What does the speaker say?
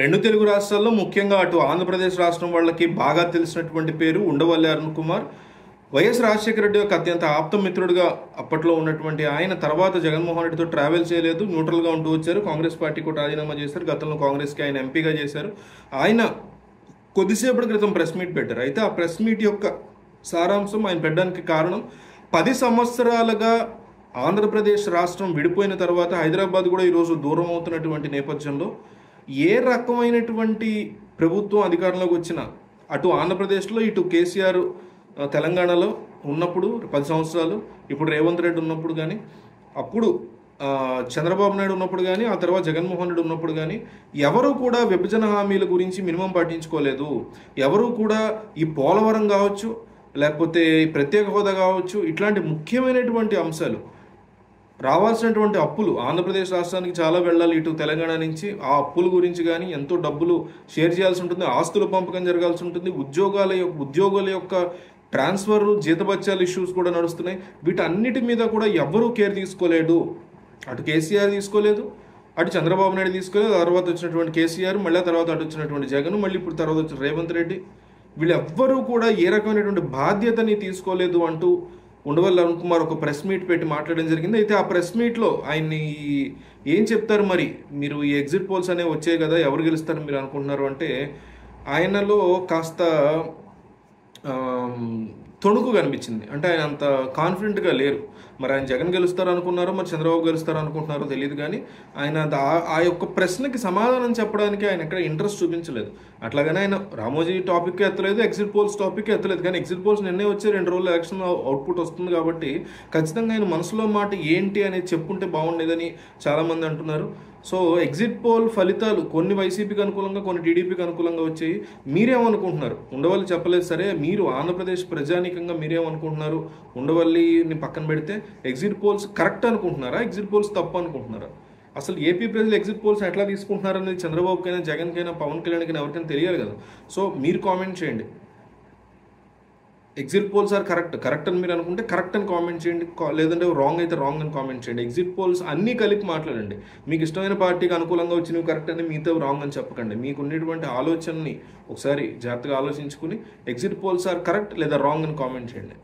రెండు తెలుగు రాష్ట్రాల్లో ముఖ్యంగా అటు ఆంధ్రప్రదేశ్ రాష్ట్రం వాళ్ళకి బాగా తెలిసినటువంటి పేరు ఉండవల్లి అరుణ్ కుమార్. వైఎస్ రాజశేఖర రెడ్డి యొక్క అత్యంత ఆప్తమిత్రుడిగా అప్పట్లో ఉన్నటువంటి ఆయన తర్వాత జగన్మోహన్ రెడ్డితో ట్రావెల్ చేయలేదు, న్యూట్రల్గా ఉంటూ వచ్చారు. కాంగ్రెస్ పార్టీకి కూడా రాజీనామా చేశారు. గతంలో కాంగ్రెస్కి ఆయన ఎంపీగా చేశారు. ఆయన కొద్దిసేపటి క్రితం ప్రెస్ మీట్ పెట్టారు. అయితే ఆ ప్రెస్ మీట్ యొక్క సారాంశం ఆయన పెట్టడానికి కారణం 10 సంవత్సరాలుగా ఆంధ్రప్రదేశ్ రాష్ట్రం విడిపోయిన తర్వాత హైదరాబాద్ కూడా ఈరోజు దూరం అవుతున్నటువంటి నేపథ్యంలో ఏ రకమైనటువంటి ప్రభుత్వం అధికారంలోకి వచ్చినా అటు ఆంధ్రప్రదేశ్లో ఇటు కేసీఆర్ తెలంగాణలో ఉన్నప్పుడు 10 సంవత్సరాలు, ఇప్పుడు రేవంత్ రెడ్డి ఉన్నప్పుడు కానీ, అప్పుడు చంద్రబాబు నాయుడు ఉన్నప్పుడు కానీ, ఆ తర్వాత జగన్మోహన్ రెడ్డి ఉన్నప్పుడు కానీ ఎవరు కూడా విభజన హామీల గురించి మినిమం పట్టించుకోలేదు. ఎవరు కూడా ఈ పోలవరం కావచ్చు, లేకపోతే ప్రత్యేక హోదా కావచ్చు, ఇట్లాంటి ముఖ్యమైనటువంటి అంశాలు, రావాల్సినటువంటి అప్పులు ఆంధ్రప్రదేశ్ రాష్ట్రానికి చాలా వెళ్ళాలి ఇటు తెలంగాణ నుంచి, ఆ అప్పుల గురించి కానీ ఎంతో డబ్బులు షేర్ చేయాల్సి ఉంటుంది, ఆస్తుల పంపకం జరగాల్సి ఉంటుంది, ఉద్యోగాల యొక్క ట్రాన్స్ఫర్, జీతభత్యాల ఇష్యూస్ కూడా నడుస్తున్నాయి. వీటన్నిటి మీద కూడా ఎవరూ కేర్ తీసుకోలేదు. అటు కేసీఆర్ తీసుకోలేదు, అటు చంద్రబాబు నాయుడు తీసుకోలేదు, తర్వాత వచ్చినటువంటి కేసీఆర్, మళ్ళీ తర్వాత అటు వచ్చినటువంటి జగన్, మళ్ళీ ఇప్పుడు తర్వాత వచ్చిన రేవంత్ రెడ్డి, వీళ్ళెవ్వరూ కూడా ఏ రకమైనటువంటి బాధ్యతని తీసుకోలేదు అంటూ ఉండవల్లి అరుణ్ కుమార్ ఒక ప్రెస్ మీట్ పెట్టి మాట్లాడడం జరిగింది. అయితే ఆ ప్రెస్ మీట్లో ఆయన్ని ఏం చెప్తారు, మరి మీరు ఈ ఎగ్జిట్ పోల్స్ అనేవి వచ్చాయి కదా, ఎవరు గెలుస్తారు మీరు అనుకుంటున్నారు అంటే ఆయనలో కాస్త తొణుకు కనిపించింది. అంటే ఆయన అంత కాన్ఫిడెంట్గా లేరు. మరి ఆయన జగన్ గెలుస్తారు అనుకున్నారో, మరి చంద్రబాబు గెలుస్తారు అనుకుంటున్నారో తెలియదు. కానీ ఆయన ఆ యొక్క ప్రశ్నకి సమాధానం చెప్పడానికి ఆయన ఎక్కడ ఇంట్రెస్ట్ చూపించలేదు. అట్లాగనే ఆయన రామోజీ టాపిక్ ఎత్తలేదు, ఎగ్జిట్ పోల్స్ టాపిక్ ఎత్తలేదు. కానీ ఎగ్జిట్ పోల్స్ నిన్నే వచ్చే 2 రోజులు ఎలక్షన్ అవుట్పుట్ వస్తుంది కాబట్టి ఖచ్చితంగా ఆయన మనసులో మాట ఏంటి అనేది చెప్పుంటే బాగుండేదని చాలామంది అంటున్నారు. సో ఎగ్జిట్ పోల్ ఫలితాలు కొన్ని వైసీపీకి అనుకూలంగా, కొన్ని టీడీపీకి అనుకూలంగా వచ్చాయి. మీరేమనుకుంటున్నారు? ఉండవల్లి చెప్పలేదు సరే, మీరు ఆంధ్రప్రదేశ్ ప్రజానీకంగా మీరేమనుకుంటున్నారు? ఉండవల్లిని పక్కన పెడితే ఎగ్జిట్ పోల్స్ కరెక్ట్ అనుకుంటున్నారా, ఎగ్జిట్ పోల్స్ తప్పు అనుకుంటున్నారా? అసలు ఏపీ ప్రజలు ఎగ్జిట్ పోల్స్ ఎట్లా తీసుకుంటున్నారు అనేది చంద్రబాబుకైనా, జగన్కైనా, పవన్ కళ్యాణ్కైనా ఎవరికైనా తెలియాలి కదా. సో మీరు కామెంట్ చేయండి. ఎగ్జిట్ పోల్స్ ఆర్ కరెక్ట్ అని మీరు అనుకుంటే కరెక్ట్ అని కామెంట్ చేయండి, లేదంటే రాంగ్ అయితే రాంగ్ అని కామెంట్ చేయండి. ఎగ్జిట్ పోల్స్ అన్నీ కలిపి మాట్లాడండి. మీకు ఇష్టమైన పార్టీకి అనుకూలంగా వచ్చినవి కరెక్ట్ అని, మీతో రాంగ్ అని చెప్పకండి. మీకు ఉన్నటువంటి ఆలోచనని ఒకసారి జాగ్రత్తగా ఆలోచించుకుని ఎగ్జిట్ పోల్స్ ఆర్ కరెక్ట్ లేదా రాంగ్ అని కామెంట్ చేయండి.